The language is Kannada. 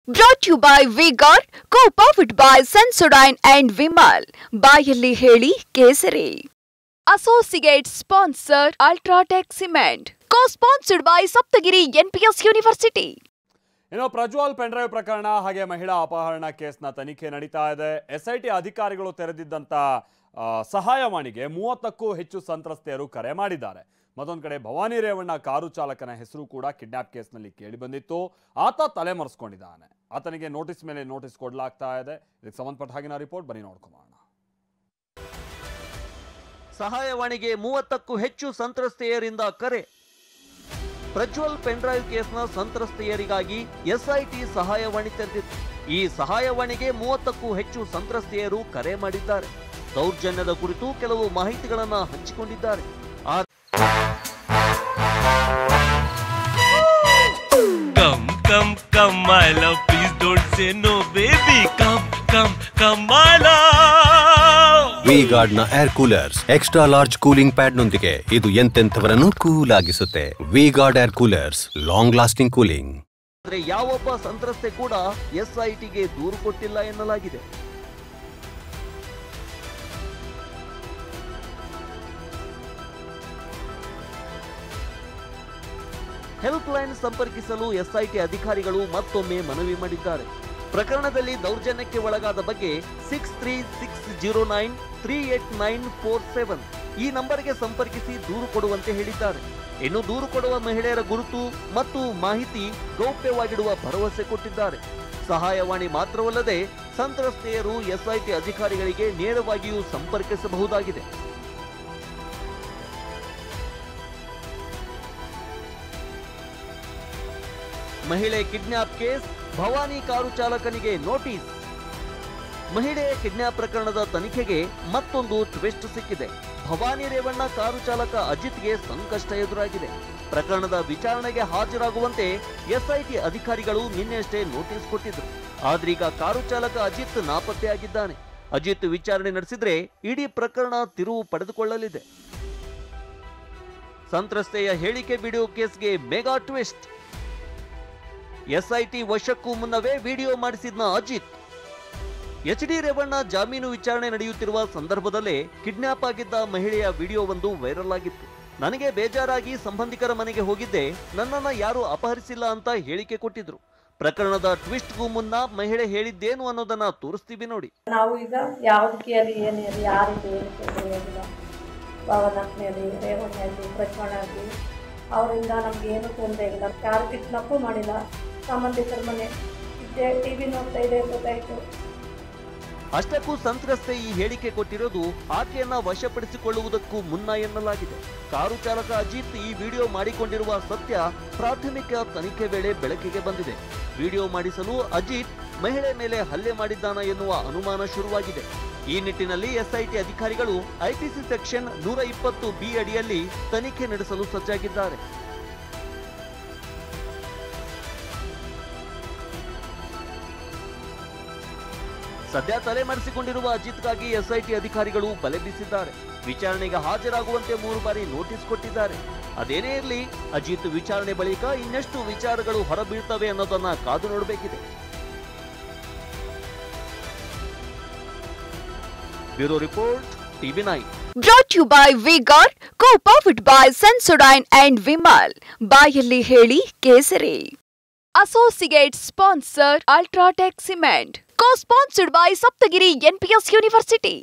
Brought to you by V-Guard, co-powered by Sensodyne and Vimal. ಬಾಯಲ್ಲಿ ಹೇಳಿ ಕೇಸರಿ. Associate sponsor Ultratech Cement. Co-sponsored by Saptagiri NPS University. ಇನ್ನು ಪ್ರಜ್ವಲ್ ಪೆನ್ಡ್ರೈವ್ ಪ್ರಕರಣ ಹಾಗೆ ಮಹಿಳಾ ಅಪಹರಣ ಕೇಸ್ನ ತನಿಖೆ ನಡೀತಾ ಇದೆ. ಎಸ್ಐಟಿ ಅಧಿಕಾರಿಗಳು ತೆರೆದಿದ್ದಂತ ಸಹಾಯವಾಣಿಗೆ 30ಕ್ಕೂ ಹೆಚ್ಚು ಸಂತ್ರಸ್ತೆಯರು ಕರೆ ಮಾಡಿದ್ದಾರೆ. ಮತ್ತೊಂದು ಕಡೆ ಭವಾನಿ ರೇವಣ್ಣ ಕಾರು ಚಾಲಕನ ಹೆಸರು ಕೂಡ ಕಿಡ್ನಾಪ್ ಕೇಸ್ನಲ್ಲಿ ಕೇಳಿ ಬಂದಿತ್ತು. ಆತ ತಲೆಮರೆಸಿಕೊಂಡಿದ್ದಾನೆ. ಆತನಿಗೆ ನೋಟಿಸ್ ಮೇಲೆ ನೋಟಿಸ್ ಕೊಡಲಾಗ್ತಾ ಇದೆ. ಇದಕ್ಕೆ ಸಂಬಂಧಪಟ್ಟ ಹಾಗಿನ ರಿಪೋರ್ಟ್ ಬನ್ನಿ ನೋಡ್ಕೊಳ್ಳೋಣ. ಸಹಾಯವಾಣಿಗೆ 30ಕ್ಕೂ ಹೆಚ್ಚು ಸಂತ್ರಸ್ತೆಯರಿಂದ ಕರೆ. ಪ್ರಜ್ವಲ್ ಪೆನ್ಡ್ರೈವ್ ಕೇಸ್ನ ಸಂತ್ರಸ್ತೆಯರಿಗಾಗಿ ಎಸ್ಐಟಿ ಸಹಾಯವಾಣಿ ತೆರೆದಿತ್ತು. ಈ ಸಹಾಯವಾಣಿಗೆ 30ಕ್ಕೂ ಹೆಚ್ಚು ಸಂತ್ರಸ್ತೆಯರು ಕರೆ ಮಾಡಿದ್ದಾರೆ. ದೌರ್ಜನ್ಯದ ಕುರಿತು ಕೆಲವು ಮಾಹಿತಿಗಳನ್ನು ಹಂಚಿಕೊಂಡಿದ್ದಾರೆ. Come, my love, please don't say no, baby. Come, my love. V-Guard ನ air coolers extra large cooling pad ನೊಂದಿಗೆ ಇದು ಎಂತೆಂಥವರನ್ನು ಕೂಲ್ ಆಗಿಸುತ್ತೆ. V-Guard air coolers, long lasting cooling. ಆದರೆ ಯಾವೊಬ್ಬ ಸಂತ್ರಸ್ತೆ ಕೂಡ ಎಸ್ಐಟಿಗೆ ದೂರು ಕೊಟ್ಟಿಲ್ಲ ಎನ್ನಲಾಗಿದೆ. ಹೆಲ್ಪ್ ಲೈನ್ ಸಂಪರ್ಕಿಸಲು ಎಸ್ಐಟಿ ಅಧಿಕಾರಿಗಳು ಮತ್ತೊಮ್ಮೆ ಮನವಿ ಮಾಡಿದ್ದಾರೆ. ಪ್ರಕರಣದಲ್ಲಿ ದೌರ್ಜನ್ಯಕ್ಕೆ ಒಳಗಾದ ಬಗ್ಗೆ 6360938947 ಈ ನಂಬರ್ಗೆ ಸಂಪರ್ಕಿಸಿ ದೂರು ಕೊಡುವಂತೆ ಹೇಳಿದ್ದಾರೆ. ಇನ್ನು ದೂರು ಕೊಡುವ ಮಹಿಳೆಯರ ಗುರುತು ಮತ್ತು ಮಾಹಿತಿ ಗೌಪ್ಯವಾಗಿಡುವ ಭರವಸೆ ಕೊಟ್ಟಿದ್ದಾರೆ. ಸಹಾಯವಾಣಿ ಮಾತ್ರವಲ್ಲದೆ ಸಂತ್ರಸ್ತೆಯರು ಎಸ್ಐಟಿ ಅಧಿಕಾರಿಗಳಿಗೆ ನೇರವಾಗಿಯೂ ಸಂಪರ್ಕಿಸಬಹುದಾಗಿದೆ. ಮಹಿಳೆ ಕಿಡ್ನಾಪ್ ಕೇಸ್, ಭವಾನಿ ಕಾರು ಚಾಲಕನಿಗೆ ನೋಟಿಸ್. ಮಹಿಳೆಯ ಕಿಡ್ನಾಪ್ ಪ್ರಕರಣದ ತನಿಖೆಗೆ ಮತ್ತೊಂದು ಟ್ವಿಸ್ಟ್ ಸಿಕ್ಕಿದೆ. ಭವಾನಿ ರೇವಣ್ಣ ಕಾರು ಚಾಲಕ ಅಜಿತ್ಗೆ ಸಂಕಷ್ಟ ಎದುರಾಗಿದೆ. ಪ್ರಕರಣದ ವಿಚಾರಣೆಗೆ ಹಾಜರಾಗುವಂತೆ ಎಸ್ಐಟಿ ಅಧಿಕಾರಿಗಳು ನಿನ್ನೆಷ್ಟೇ ನೋಟಿಸ್ ಕೊಟ್ಟಿದ್ರು. ಆದ್ರೀಗ ಕಾರು ಚಾಲಕ ಅಜಿತ್ ನಾಪತ್ತೆಯಾಗಿದ್ದಾನೆ. ಅಜಿತ್ ವಿಚಾರಣೆ ನಡೆಸಿದ್ರೆ ಇಡೀ ಪ್ರಕರಣ ತಿರುವು ಪಡೆದುಕೊಳ್ಳಲಿದೆ. ಸಂತ್ರಸ್ತೆಯ ಹೇಳಿಕೆ ವಿಡಿಯೋ ಕೇಸ್ಗೆ ಮೆಗಾ ಟ್ವಿಸ್ಟ್. ಎಸ್ಐಟಿ ವಶಕ್ಕೂ ಮುನ್ನವೇ ವಿಡಿಯೋ ಮಾಡಿಸಿದ್ನ ಅಜಿತ್. ಎಚ್.ಡಿ. ರೇವಣ್ಣ ಜಾಮೀನು ವಿಚಾರಣೆ ನಡೆಯುತ್ತಿರುವ ಸಂದರ್ಭದಲ್ಲೇ ಕಿಡ್ನಾಪ್ ಆಗಿದ್ದ ಮಹಿಳೆಯ ವಿಡಿಯೋವೊಂದು ವೈರಲ್ ಆಗಿತ್ತು. ನನಗೆ ಬೇಜಾರಾಗಿ ಸಂಬಂಧಿಕರ ಮನೆಗೆ ಹೋಗಿದ್ದೆ, ನನ್ನನ್ನ ಯಾರು ಅಪಹರಿಸಿಲ್ಲ ಅಂತ ಹೇಳಿಕೆ ಕೊಟ್ಟಿದ್ರು. ಪ್ರಕರಣದ ಟ್ವಿಸ್ಟ್ಗೂ ಮುನ್ನ ಮಹಿಳೆ ಹೇಳಿದ್ದೇನು ಅನ್ನೋದನ್ನ ತೋರಿಸ್ತೀವಿ ನೋಡಿ. ನಾವು ಈಗ ಯಾವುದಕ್ಕೆ ಏನಿರಲಿ ಯಾರಿಗೆ ಭವನಕ್ನಲ್ಲಿ ರೇವಣ್ಣಲ್ಲಿ ಪ್ರಜ್ವಲಲ್ಲಿ ಅವರಿಂದ ನಮ್ಗೆ ಏನು ತೊಂದರೆ ಇಲ್ಲ. ಯಾರು ಕಿಡ್ನಾಪು ಮಾಡಿಲ್ಲ. ಸಂಬಂಧಿಕರ ಮನೆ ಇದ್ದೆ, ಟಿವಿ ನೋಡ್ತಾ ಇದೆ ಗೊತ್ತಾಯ್ತು. ಅಷ್ಟಕ್ಕೂ ಸಂತ್ರಸ್ತೆ ಈ ಹೇಳಿಕೆ ಕೊಟ್ಟಿರೋದು ಆಕೆಯನ್ನ ವಶಪಡಿಸಿಕೊಳ್ಳುವುದಕ್ಕೂ ಮುನ್ನ ಎನ್ನಲಾಗಿದೆ. ಕಾರು ಚಾಲಕ ಅಜಿತ್ ಈ ವಿಡಿಯೋ ಮಾಡಿಕೊಂಡಿರುವ ಸತ್ಯ ಪ್ರಾಥಮಿಕ ತನಿಖೆ ವೇಳೆ ಬೆಳಕಿಗೆ ಬಂದಿದೆ. ವಿಡಿಯೋ ಮಾಡಿಸಲು ಅಜಿತ್ ಮಹಿಳೆ ಮೇಲೆ ಹಲ್ಲೆ ಮಾಡಿದ್ದಾನ ಎನ್ನುವ ಅನುಮಾನ ಶುರುವಾಗಿದೆ. ಈ ನಿಟ್ಟಿನಲ್ಲಿ ಎಸ್ಐಟಿ ಅಧಿಕಾರಿಗಳು ಐಪಿಸಿ ಸೆಕ್ಷನ್ 120B ಅಡಿಯಲ್ಲಿ ತನಿಖೆ ನಡೆಸಲು ಸಜ್ಜಾಗಿದ್ದಾರೆ. ಸದ್ಯ ತಲೆಮರೆಸಿಕೊಂಡಿರುವ ಅಜಿತ್ಗಾಗಿ ಎಸ್ಐಟಿ ಅಧಿಕಾರಿಗಳು ಬಲೆ ಬೀಸಿದ್ದಾರೆ. ವಿಚಾರಣೆಗೆ ಹಾಜರಾಗುವಂತೆ 3 ಬಾರಿ ನೋಟಿಸ್ ಕೊಟ್ಟಿದ್ದಾರೆ. ಅದೇನೇ ಇರಲಿ, ಅಜಿತ್ ವಿಚಾರಣೆ ಬಳಿಕ ಇನ್ನೆಷ್ಟು ವಿಚಾರಗಳು ಹೊರಬೀಳ್ತವೆ ಅನ್ನೋದನ್ನ ಕಾದು ನೋಡಬೇಕಿದೆ. Bureau report, TV9. Brought to you by V-Guard, co-powered by Sensodyne and Vimal. ಬಾಯಲ್ಲಿ ಹೇಳಿ ಕೇಸರಿ. Associate sponsor Ultratech Cement. Co-sponsored by Saptagiri NPS University.